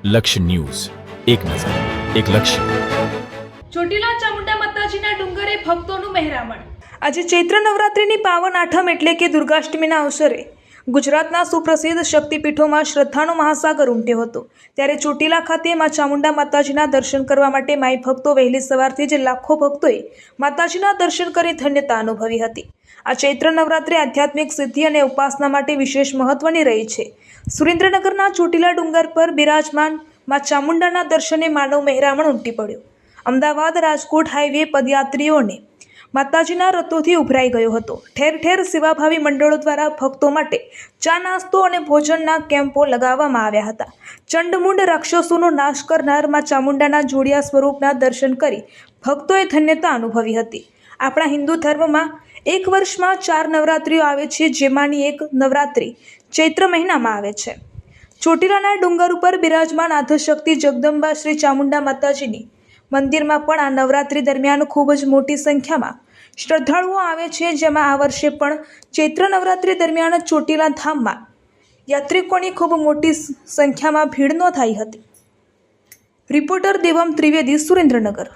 લક્ષ્ય ન્યૂઝ, એક નજર, એક લક્ષ્ય. ચોટીલા ચામુંડા માતાજીના ડુંગરે ભક્તોનું મહેરામણ. આજે ચૈત્ર નવરાત્રિની પાવન આઠમ એટલે કે દુર્ગાષ્ટમીના અવસરે ગુજરાતના સુપ્રસિદ્ધ શક્તિપીઠોમાં શ્રદ્ધાનો મહાસાગર ઉમટ્યો હતો. ત્યારે ચોટીલા ખાતે મા ચામુંડા માતાજીના દર્શન કરવા માટે માઈ ભક્તો વહેલી સવારથી જ લાખો ભક્તોએ માતાજીના દર્શન કરી ધન્યતા અનુભવી હતી. આ ચૈત્ર નવરાત્રિ આધ્યાત્મિક સિદ્ધિ અને ઉપાસના માટે વિશેષ મહત્વની રહી છે. સુરેન્દ્રનગરના ચોટીલા ડુંગર પર બિરાજમાન મા ચામુંડાના દર્શને માનવ મહેરામણ ઉમટી પડ્યો. અમદાવાદ રાજકોટ હાઈવે પદયાત્રીઓને માતાજીના રથોથી ઉભરાઈ ગયો હતો. ઠેર ઠેર સેવાભાવી મંડળો દ્વારા ભક્તો માટે ચા નાસ્તો અને ભોજનના કેમ્પો લગાવવામાં આવ્યા હતા. ચંડમુંડ રાક્ષસોનો નાશ કરનાર મા ચામુંડાના જોડિયા સ્વરૂપના દર્શન કરી ભક્તોએ ધન્યતા અનુભવી હતી. આપણા હિન્દુ ધર્મમાં એક વર્ષમાં 4 નવરાત્રિઓ આવે છે, જેમાંની એક નવરાત્રિ ચૈત્ર મહિનામાં આવે છે. ચોટીલાના ડુંગર ઉપર બિરાજમાન આદ્યશક્તિ જગદંબા શ્રી ચામુંડા માતાજીની મંદિરમાં પણ આ નવરાત્રિ દરમિયાન ખૂબ જ મોટી સંખ્યામાં શ્રદ્ધાળુઓ આવે છે. જેમાં આ વર્ષે પણ ચૈત્ર નવરાત્રિ દરમિયાન ચોટીલા ધામમાં યાત્રિકોની ખૂબ મોટી સંખ્યામાં ભીડ નોંધાઈ હતી. રિપોર્ટર દેવમ ત્રિવેદી, સુરેન્દ્રનગર.